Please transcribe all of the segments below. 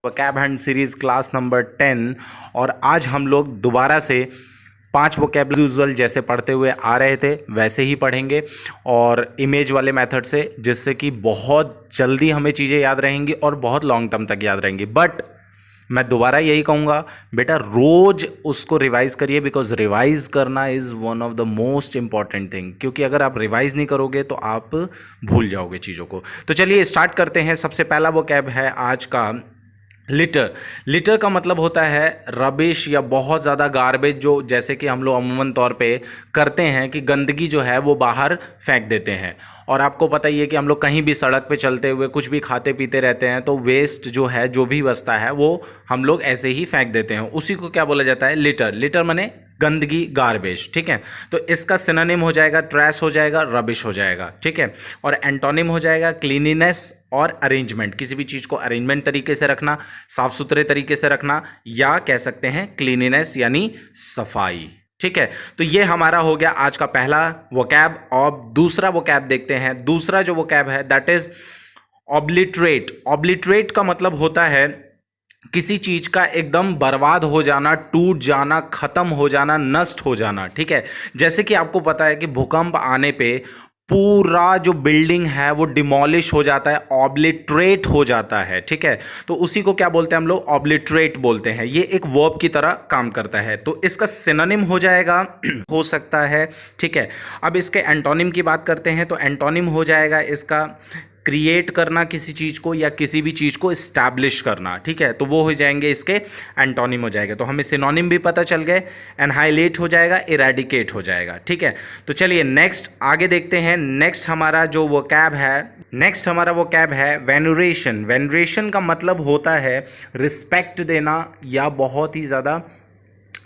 Vocab hand series class number 10। और आज हम लोग दोबारा से 5 वोकैब यूजुअल जैसे पढ़ते हुए आ रहे थे वैसे ही पढ़ेंगे और इमेज वाले मेथड से, जिससे कि बहुत जल्दी हमें चीज़ें याद रहेंगी और बहुत लॉन्ग टर्म तक याद रहेंगी। बट मैं दोबारा यही कहूँगा, बेटा रोज उसको रिवाइज करिए, बिकॉज रिवाइज करना is one of the most important thing. क्योंकि अगर आप रिवाइज नहीं करोगे तो आप भूल जाओगे चीज़ों को। तो चलिए स्टार्ट करते हैं। सबसे पहला वोकैब है आज का लिटर। लिटर का मतलब होता है रबिश या बहुत ज़्यादा गार्बेज, जो जैसे कि हम लोग अमूमन तौर पे करते हैं कि गंदगी जो है वो बाहर फेंक देते हैं। और आपको पता ही है कि हम लोग कहीं भी सड़क पे चलते हुए कुछ भी खाते पीते रहते हैं तो वेस्ट जो है, जो भी बचता है, वो हम लोग ऐसे ही फेंक देते हैं। उसी को क्या बोला जाता है? लिटर। लिटर माने गंदगी, गार्बेज। ठीक है, तो इसका सिनोनिम हो जाएगा ट्रैश हो जाएगा, रबिश हो जाएगा। ठीक है, और एंटोनिम हो जाएगा क्लीनिनेस और अरेंजमेंट। किसी भी चीज़ को अरेंजमेंट तरीके से रखना, साफ सुथरे तरीके से रखना, या कह सकते हैं क्लीनिनेस यानी सफाई। ठीक है, तो ये हमारा हो गया आज का पहला वोकैब। और दूसरा वोकैब देखते हैं। दूसरा जो वोकैब है दैट इज ऑब्लिटरेट। ऑब्लिटरेट का मतलब होता है किसी चीज का एकदम बर्बाद हो जाना, टूट जाना, खत्म हो जाना, नष्ट हो जाना। ठीक है, जैसे कि आपको पता है कि भूकंप आने पे पूरा जो बिल्डिंग है वो डिमोलिश हो जाता है, ऑब्लिटरेट हो जाता है। ठीक है, तो उसी को क्या बोलते हैं हम लोग? ऑब्लिटरेट बोलते हैं। ये एक वर्ब की तरह काम करता है। तो इसका सिनोनिम हो जाएगा हो सकता है। ठीक है, अब इसके एंटोनिम की बात करते हैं तो एंटोनिम हो जाएगा इसका क्रिएट करना किसी चीज़ को, या किसी भी चीज़ को इस्टेब्लिश करना। ठीक है, तो वो हो जाएंगे इसके एंटोनिम हो जाएगा। तो हमें सिनोनिम भी पता चल गए। एनहाइलेट हो जाएगा, इरेडिकेट हो जाएगा। ठीक है, तो चलिए नेक्स्ट आगे देखते हैं। नेक्स्ट हमारा जो वोकैब है वेनरेशन। वेनरेशन का मतलब होता है रिस्पेक्ट देना, या बहुत ही ज़्यादा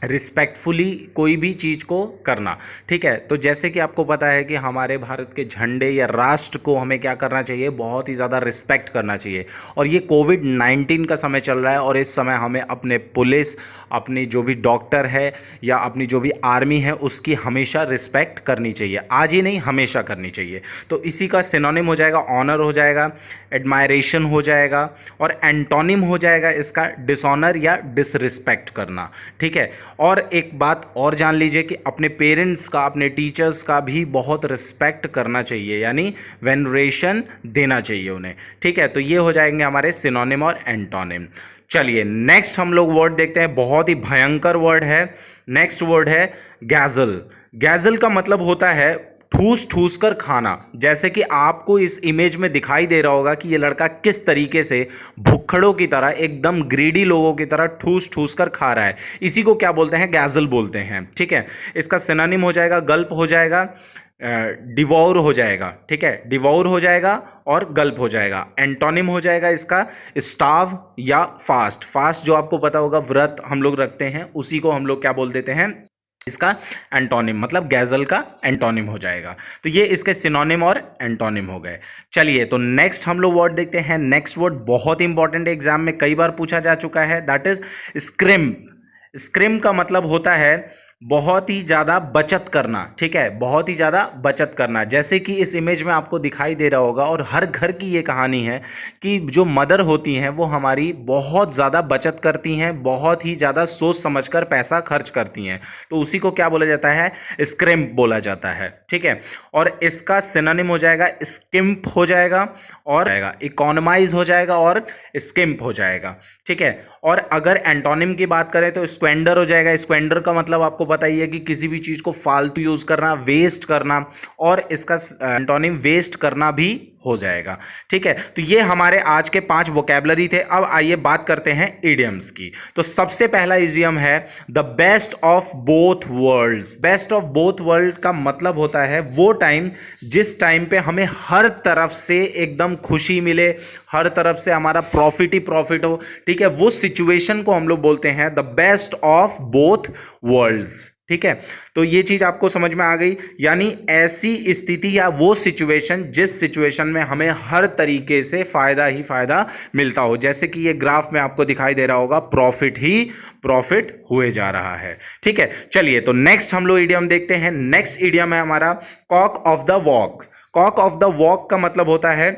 रिस्पेक्टफुली कोई भी चीज़ को करना। ठीक है, तो जैसे कि आपको पता है कि हमारे भारत के झंडे या राष्ट्र को हमें क्या करना चाहिए? बहुत ही ज़्यादा रिस्पेक्ट करना चाहिए। और ये कोविड-19 का समय चल रहा है और इस समय हमें अपने पुलिस, अपनी जो भी डॉक्टर है या अपनी जो भी आर्मी है उसकी हमेशा रिस्पेक्ट करनी चाहिए। आज ही नहीं, हमेशा करनी चाहिए। तो इसी का सिनोनिम हो जाएगा ऑनर हो जाएगा, एडमायरेशन हो जाएगा, और एंटोनिम हो जाएगा इसका डिसऑनर या डिसरिस्पेक्ट करना। ठीक है, और एक बात और जान लीजिए कि अपने पेरेंट्स का, अपने टीचर्स का भी बहुत रिस्पेक्ट करना चाहिए, यानी वेनरेशन देना चाहिए उन्हें। ठीक है, तो ये हो जाएंगे हमारे सिनोनिम और एंटोनिम। चलिए नेक्स्ट हम लोग वर्ड देखते हैं। बहुत ही भयंकर वर्ड है। नेक्स्ट वर्ड है गैजल। गैजल का मतलब होता है ठूस ठूस कर खाना। जैसे कि आपको इस इमेज में दिखाई दे रहा होगा कि ये लड़का किस तरीके से भुक्खड़ों की तरह, एकदम ग्रीडी लोगों की तरह ठूस ठूस कर खा रहा है। इसी को क्या बोलते हैं? गैजल बोलते हैं। ठीक है, इसका सिनोनिम हो जाएगा गल्प हो जाएगा, डिवोर हो जाएगा। ठीक है, डिवोर हो जाएगा और गल्प हो जाएगा। एंटोनिम हो जाएगा इसका स्टार्व या फास्ट। फास्ट जो आपको पता होगा व्रत हम लोग रखते हैं, उसी को हम लोग क्या बोल देते हैं? इसका एंटोनिम, मतलब गैजल का एंटोनिम हो जाएगा। तो ये इसके सिनोनिम और एंटोनिम हो गए। चलिए तो नेक्स्ट हम लोग वर्ड देखते हैं। नेक्स्ट वर्ड बहुत इंपॉर्टेंट, एग्जाम में कई बार पूछा जा चुका है, दैट इज स्क्रिम्प। स्क्रिम्प का मतलब होता है बहुत ही ज़्यादा बचत करना। ठीक है, बहुत ही ज़्यादा बचत करना। जैसे कि इस इमेज में आपको दिखाई दे रहा होगा, और हर घर की ये कहानी है कि जो मदर होती हैं वो हमारी बहुत ज़्यादा बचत करती हैं, बहुत ही ज़्यादा सोच समझकर पैसा खर्च करती हैं। तो उसी को क्या बोला जाता है? स्क्रिम्प बोला जाता है। ठीक है, और इसका सिनोनिम हो जाएगा स्किम्प हो जाएगा, और इकोनोमाइज हो जाएगा और स्किम्प हो जाएगा। ठीक है, और अगर एंटोनिम की बात करें तो स्क्वेंडर हो जाएगा। स्क्वेंडर का मतलब आपको पता ही है कि किसी भी चीज़ को फालतू यूज़ करना, वेस्ट करना, और इसका एंटोनिम वेस्ट करना भी हो जाएगा। ठीक है, तो ये हमारे आज के 5 वोकैबलरी थे। अब आइए बात करते हैं इडियम्स की। तो सबसे पहला इडियम है the best of both worlds. Best of both world का मतलब होता है वो टाइम जिस टाइम पे हमें हर तरफ से एकदम खुशी मिले, हर तरफ से हमारा प्रॉफिट ही प्रॉफिट हो। ठीक है, वो सिचुएशन को हम लोग बोलते हैं the best of both worlds. ठीक है, तो ये चीज आपको समझ में आ गई, यानी ऐसी स्थिति या वो सिचुएशन जिस सिचुएशन में हमें हर तरीके से फायदा ही फायदा मिलता हो। जैसे कि ये ग्राफ में आपको दिखाई दे रहा होगा, प्रॉफिट ही प्रॉफिट हुए जा रहा है। ठीक है, चलिए तो नेक्स्ट हम लोग इडियम देखते हैं। नेक्स्ट इडियम है हमारा cock of the walk. Cock of the walk का मतलब होता है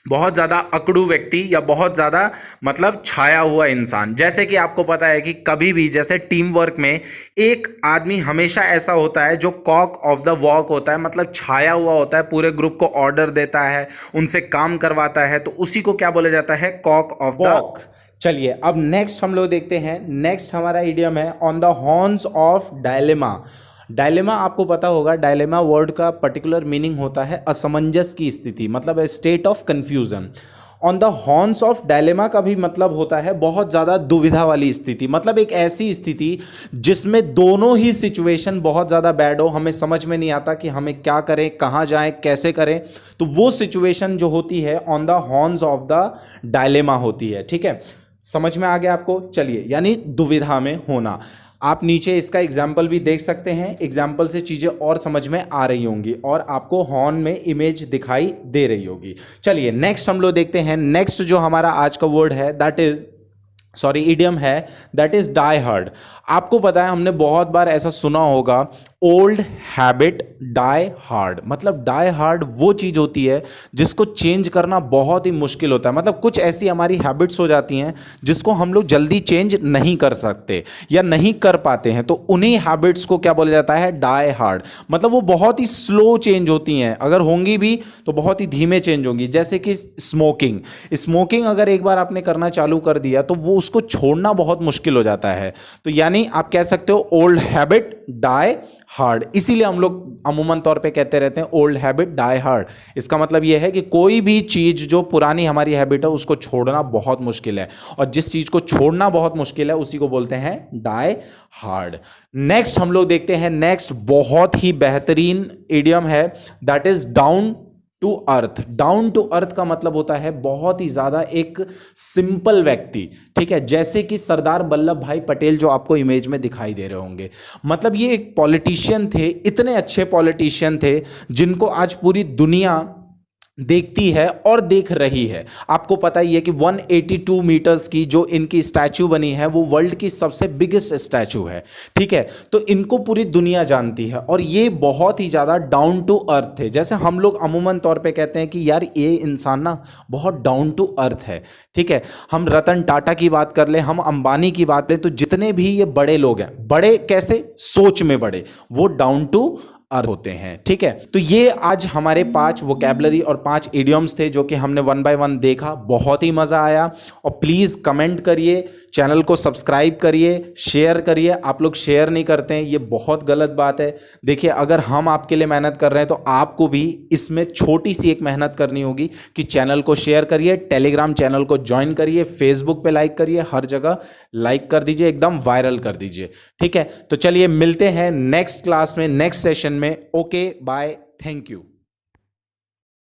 बहुत ज़्यादा अकड़ू व्यक्ति या बहुत ज़्यादा मतलब छाया हुआ इंसान। जैसे कि आपको पता है कि कभी भी जैसे टीम वर्क में एक आदमी हमेशा ऐसा होता है जो कॉक ऑफ द वॉक होता है, मतलब छाया हुआ होता है, पूरे ग्रुप को ऑर्डर देता है, उनसे काम करवाता है, तो उसी को क्या बोला जाता है, कॉक ऑफ द वॉक। चलिए अब नेक्स्ट हम लोग देखते हैं। नेक्स्ट हमारा इडियम है on the horns of dilemma. Dilemma आपको पता होगा, डायलेमा वर्ड का पर्टिकुलर मीनिंग होता है असमंजस की स्थिति, मतलब a state of confusion. On the horns of dilemma का भी मतलब होता है बहुत ज़्यादा दुविधा वाली स्थिति, मतलब एक ऐसी स्थिति जिसमें दोनों ही सिचुएशन बहुत ज़्यादा बैड हो, हमें समझ में नहीं आता कि हमें क्या करें, कहाँ जाएं, कैसे करें। तो वो सिचुएशन जो होती है on the horns of the dilemma होती है। ठीक है, समझ में आ गया आपको? चलिए, यानी दुविधा में होना। आप नीचे इसका एग्जाम्पल भी देख सकते हैं, एग्जाम्पल से चीज़ें और समझ में आ रही होंगी और आपको हॉर्न में इमेज दिखाई दे रही होगी। चलिए नेक्स्ट हम लोग देखते हैं। नेक्स्ट जो हमारा आज का वर्ड है दैट इज इडियम है, दैट इज डाई हार्ड। आपको पता है, हमने बहुत बार ऐसा सुना होगा, ओल्ड हैबिट डाई हार्ड। मतलब डाई हार्ड वो चीज़ होती है जिसको चेंज करना बहुत ही मुश्किल होता है। मतलब कुछ ऐसी हमारी हैबिट्स हो जाती हैं जिसको हम लोग जल्दी चेंज नहीं कर सकते या नहीं कर पाते हैं, तो उन्हीं हैबिट्स को क्या बोला जाता है, डाई हार्ड। मतलब वो बहुत ही स्लो चेंज होती हैं, अगर होंगी भी तो बहुत ही धीमे चेंज होंगी। जैसे कि स्मोकिंग अगर एक बार आपने करना चालू कर दिया तो वो उसको छोड़ना बहुत मुश्किल हो जाता है। तो यानी आप कह सकते हो ओल्ड हैबिट डाई हार्ड। इसीलिए हम लोग अमूमन तौर पे कहते रहते हैं ओल्ड हैबिट डाई हार्ड। इसका मतलब यह है कि कोई भी चीज जो पुरानी हमारी हैबिट है उसको छोड़ना बहुत मुश्किल है, और जिस चीज को छोड़ना बहुत मुश्किल है उसी को बोलते हैं डाई हार्ड। नेक्स्ट हम लोग देखते हैं। नेक्स्ट बहुत ही बेहतरीन इडियम है, that is down to earth. Down to earth का मतलब होता है बहुत ही ज्यादा एक सिंपल व्यक्ति। ठीक है, जैसे कि सरदार वल्लभ भाई पटेल जो आपको इमेज में दिखाई दे रहे होंगे। मतलब ये एक पॉलिटिशियन थे, इतने अच्छे पॉलिटिशियन थे जिनको आज पूरी दुनिया देखती है और देख रही है। आपको पता ही है कि 182 मीटर्स की जो इनकी स्टैचू बनी है वो वर्ल्ड की सबसे बिगेस्ट स्टैचू है। ठीक है, तो इनको पूरी दुनिया जानती है और ये बहुत ही ज़्यादा डाउन टू अर्थ थे। जैसे हम लोग अमूमन तौर पे कहते हैं कि यार ये इंसान ना बहुत डाउन टू अर्थ है। ठीक है, हम रतन टाटा की बात कर ले, हम अंबानी की बात लें, तो जितने भी ये बड़े लोग हैं, बड़े कैसे, सोच में बड़े, वो डाउन टू अर्थ होते हैं। ठीक है, तो ये आज हमारे 5 वोकैबुलरी और 5 इडियम्स थे जो कि हमने 1 बाय 1 देखा। बहुत ही मजा आया। और प्लीज कमेंट करिए, चैनल को सब्सक्राइब करिए, शेयर करिए। आप लोग शेयर नहीं करते हैं, ये बहुत गलत बात है। देखिए, अगर हम आपके लिए मेहनत कर रहे हैं तो आपको भी इसमें छोटी सी एक मेहनत करनी होगी कि चैनल को शेयर करिए, टेलीग्राम चैनल को ज्वाइन करिए, फेसबुक पे लाइक करिए, हर जगह लाइक कर दीजिए, एकदम वायरल कर दीजिए। ठीक है, तो चलिए मिलते हैं नेक्स्ट क्लास में, नेक्स्ट सेशन में। Okay, bye, thank you.